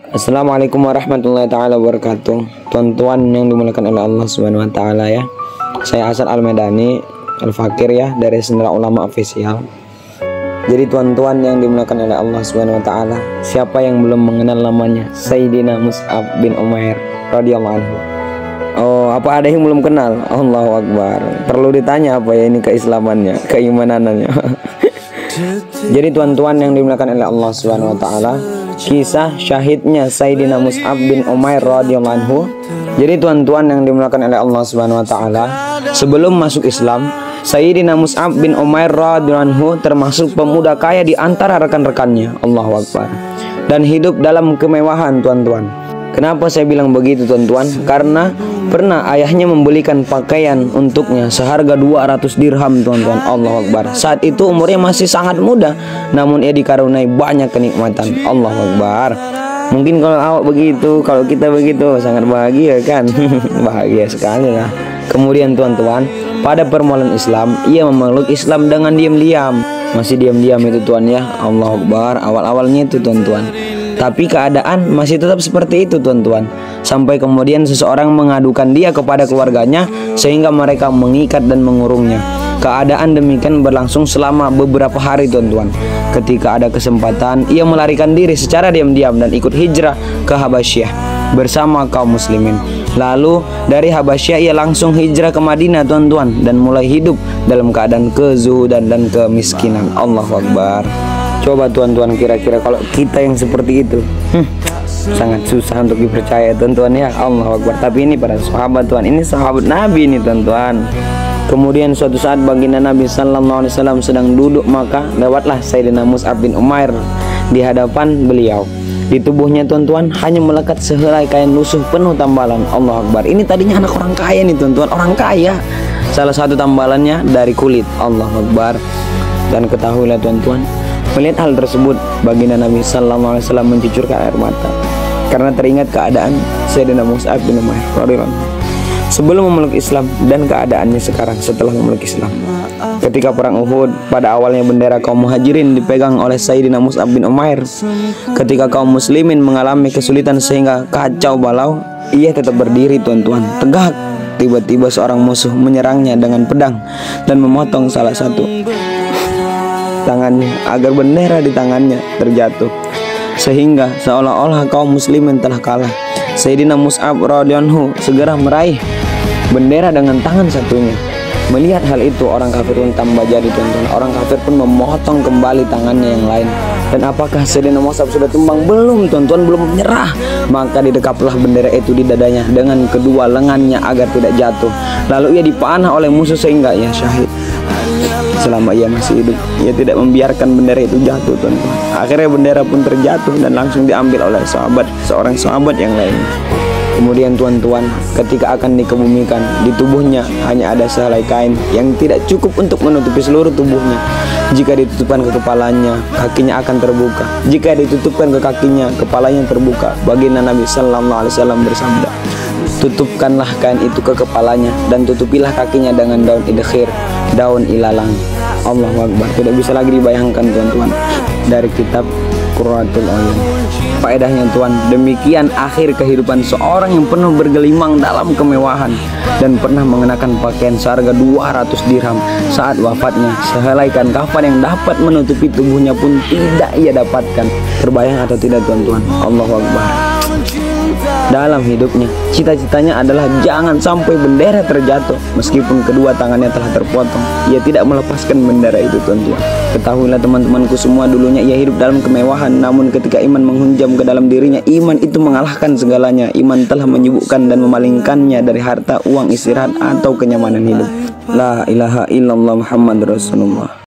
Assalamualaikum warahmatullahi taala wabarakatuh. Tuan-tuan yang dimuliakan oleh Allah Subhanahu wa taala ya. Saya Hasan Al-Medani Al-Fakir ya, dari Sentra Ulama Official. Jadi tuan-tuan yang dimuliakan oleh Allah Subhanahu wa taala, siapa yang belum mengenal namanya Sayyidina Mus'ab bin Umair radhiyallahu anhu? Oh, apa ada yang belum kenal? Allahu Akbar. Perlu ditanya apa ya ini keislamannya, keimanannya. Jadi tuan-tuan yang dimuliakan oleh Allah Subhanahu wa taala, kisah syahidnya Sayyidina Mus'ab bin Umair radhiyallahu anhu. Jadi tuan-tuan yang dimuliakan oleh Allah Subhanahu wa taala, sebelum masuk Islam, Sayyidina Mus'ab bin Umair radhiyallahu anhu termasuk pemuda kaya di antara rekan-rekannya. Allahu Akbar. Dan hidup dalam kemewahan, tuan-tuan. Kenapa saya bilang begitu, tuan-tuan? Karena pernah ayahnya membelikan pakaian untuknya seharga 200 dirham, tuan-tuan. Allahu Akbar. Saat itu umurnya masih sangat muda, namun ia dikaruniai banyak kenikmatan. Allahu Akbar. Mungkin kalau awak begitu, kalau kita begitu, sangat bahagia kan? Bahagia sekali lah. Kemudian tuan-tuan, pada permulaan Islam, ia memeluk Islam dengan diam-diam. Masih diam-diam itu, tuan ya. Allahu Akbar. Awal-awalnya itu, tuan-tuan. Tapi keadaan masih tetap seperti itu, tuan-tuan. Sampai kemudian seseorang mengadukan dia kepada keluarganya, sehingga mereka mengikat dan mengurungnya. Keadaan demikian berlangsung selama beberapa hari, tuan-tuan. Ketika ada kesempatan, ia melarikan diri secara diam-diam dan ikut hijrah ke Habasyah bersama kaum muslimin. Lalu dari Habasyah ia langsung hijrah ke Madinah, tuan-tuan, dan mulai hidup dalam keadaan kezuhudan dan kemiskinan. Allahu Akbar. Coba tuan-tuan, kira-kira kalau kita yang seperti itu, sangat susah untuk dipercaya, tuan-tuan ya. Allahu Akbar. Tapi ini para sahabat, tuan, ini sahabat Nabi ini, tuan-tuan. Kemudian suatu saat baginda Nabi Sallallahu Alaihi Wasallam sedang duduk, maka lewatlah Sayyidina Mus'ab bin Umair di hadapan beliau. Di tubuhnya, tuan-tuan, hanya melekat sehelai kain lusuh penuh tambalan. Allahu Akbar. Ini tadinya anak orang kaya nih, tuan-tuan, orang kaya. Salah satu tambalannya dari kulit. Allahu Akbar. Dan ketahuilah, tuan-tuan, melihat hal tersebut, baginda Nabi Sallallahu Alaihi Wasallam mencucurkan air mata karena teringat keadaan Sayyidina Mus'ab bin Umair radhiyallahu anhu sebelum memeluk Islam dan keadaannya sekarang setelah memeluk Islam. Ketika perang Uhud, pada awalnya bendera kaum Muhajirin dipegang oleh Sayyidina Mus'ab bin Umair. Ketika kaum muslimin mengalami kesulitan sehingga kacau balau, ia tetap berdiri, tuan-tuan, tegak. Tiba-tiba seorang musuh menyerangnya dengan pedang dan memotong salah satu tangannya agar bendera di tangannya terjatuh, sehingga seolah-olah kaum muslimin telah kalah. Sayyidina Mus'ab radhiyallahu anhu segera meraih bendera dengan tangan satunya. Melihat hal itu, orang kafir pun tambah jadi, tuan-tuan. Orang kafir pun memotong kembali tangannya yang lain. Dan apakah Sayyidina Mus'ab sudah tumbang? Belum, tuan-tuan, belum menyerah. Maka didekaplah bendera itu di dadanya dengan kedua lengannya agar tidak jatuh. Lalu ia dipanah oleh musuh sehingga ia syahid. Selama ia masih hidup, ia tidak membiarkan bendera itu jatuh, tuan-tuan. Akhirnya bendera pun terjatuh dan langsung diambil oleh seorang sahabat yang lain. Kemudian, tuan-tuan, ketika akan dikebumikan, di tubuhnya hanya ada sehelai kain yang tidak cukup untuk menutupi seluruh tubuhnya. Jika ditutupkan ke kepalanya, kakinya akan terbuka. Jika ditutupkan ke kakinya, kepalanya terbuka. Baginda Nabi Sallallahu Alaihi Wasallam bersabda, tutupkanlah kain itu ke kepalanya dan tutupilah kakinya dengan daun idkhir, daun ilalang. Allahu Akbar. Tidak bisa lagi dibayangkan, tuan-tuan. Dari kitab Qurratul Uyun. Faedahnya, tuan, demikian akhir kehidupan seorang yang penuh bergelimang dalam kemewahan dan pernah mengenakan pakaian seharga 200 dirham. Saat wafatnya, sehelai kain kafan yang dapat menutupi tubuhnya pun tidak ia dapatkan. Terbayang atau tidak, tuan-tuan? Allahu Akbar. Dalam hidupnya, cita-citanya adalah jangan sampai bendera terjatuh. Meskipun kedua tangannya telah terpotong, ia tidak melepaskan bendera itu, tuan-tuan. Ketahuilah, teman-temanku semua, dulunya ia hidup dalam kemewahan, namun ketika iman menghunjam ke dalam dirinya, iman itu mengalahkan segalanya. Iman telah menyibukkan dan memalingkannya dari harta, uang, istirahat, atau kenyamanan hidup. La ilaha illallah Muhammad Rasulullah.